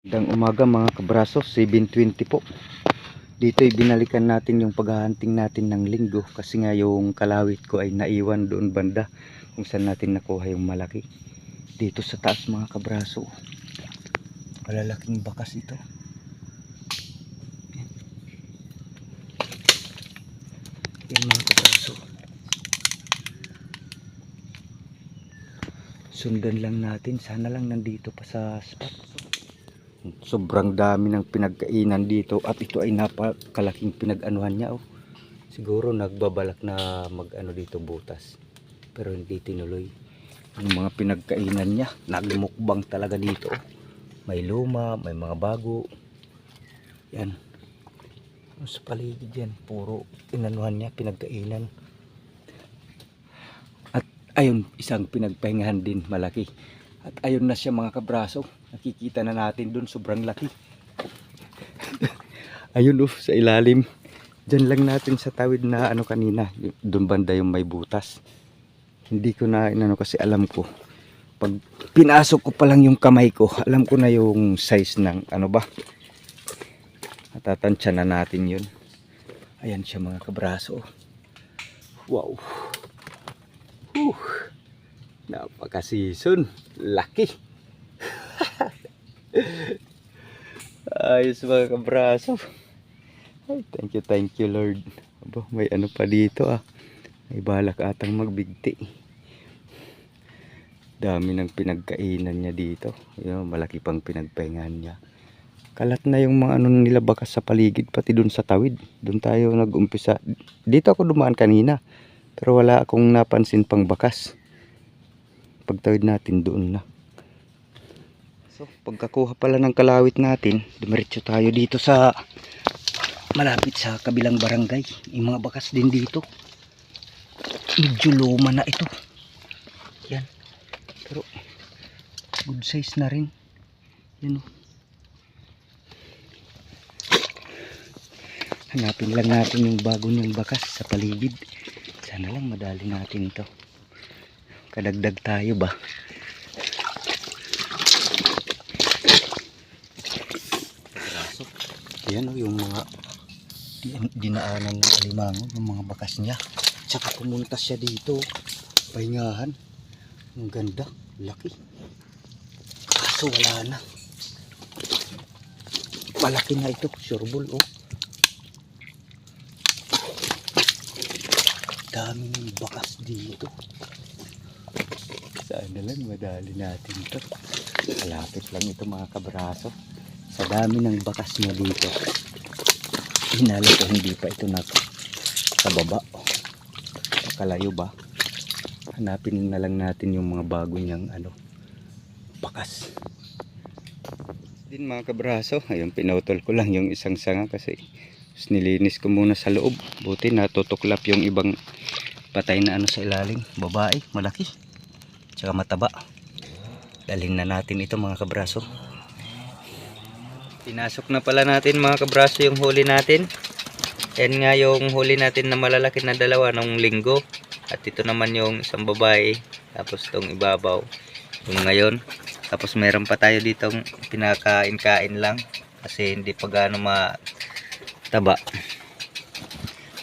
Magandang umaga mga kabraso, 7:20 po. Dito'y binalikan natin yung paghahunting natin ng linggo kasi nga yung kalawit ko ay naiwan doon banda kung saan natin nakuha yung malaki. Dito sa taas mga kabraso, malalaking bakas ito. Yan mga kabraso. Sundan lang natin, sana lang nandito pa sa spot. Sobrang dami ng pinagkainan dito at ito ay napakalaking pinag-anuhan niya. Siguro nagbabalak na mag-ano dito butas, pero hindi tinuloy. Yung mga pinagkainan niya, nagmukbang talaga dito. May luma, may mga bago. Yan. Sa paligid yan, puro inanuhan niya, pinagkainan. At ayun, isang pinagpahingahan din malaki. At ayun na siya mga kabraso. Nakikita na natin dun, sobrang laki. Ayun sa ilalim. Diyan lang natin sa tawid na ano kanina. Dun banda yung may butas. Hindi ko na inano kasi alam ko. Pag pinasok ko pa lang yung kamay ko, alam ko na yung size ng ano ba. Natatansya na natin yun. Ayan siya mga kabraso. Wow. Napaka-season. Laki. Ayos mga kabraso. Ay, thank you Lord. Aba, may ano pa dito May balak atang magbigti. Dami ng pinagkainan niya dito. Yun, malaki pang pinagpahingahan niya. Kalat na yung mga ano nila bakas sa paligid, pati dun sa tawid. Dun tayo nag-umpisa. Dito ako dumaan kanina, pero wala akong napansin pang bakas. Pagtawid natin doon na. So pagkakuha pala ng kalawit natin, dumiretso tayo dito sa malapit sa kabilang barangay. Yung mga bakas din dito. Medyo luma na ito. Yan. Pero good size na rin. Yan Hanapin lang natin yung bago niyang bakas sa paligid. Sana lang madali natin ito. Kadagdag tayo ba? Yan yung mga dinaanan ng alimango, yung mga bakas niya. Tsaka pumunta siya dito. Pahingahan. Ang ganda. Laki. Kaso wala na. Malaki na ito. Sureball Dami ng bakas dito. Sana lang madali natin ito. Malapit lang ito mga kabraso. Sa dami ng bakas niya dito, hinala ko hindi pa ito sa baba. Kalayo ba? Hanapin na lang natin yung mga bago niyang bakas. Din mga kabraso, ayun, pinutol ko lang yung isang sanga kasi nilinis ko muna sa loob. Buti natutuklap yung ibang patay na sa ilalim. Babae, malaki. Tsaka mataba. Dalhin na natin ito mga kabraso. Pinasok na pala natin mga kabraso yung huli natin. Yan nga yung huli natin na malalaki na dalawa nung linggo. At ito naman yung isang babae. Tapos itong ibabaw yung ngayon. Tapos meron pa tayo ditong pinakain-kain lang. Kasi hindi pa gaano mataba.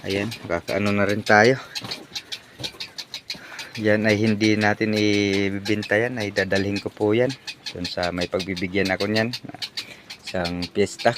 Ayan, kakaano na rin tayo. Yan ay hindi natin ibibinta yan. Ay dadalhin ko po yan. Dun sa may pagbibigyan ako nyan. Isang piyesta.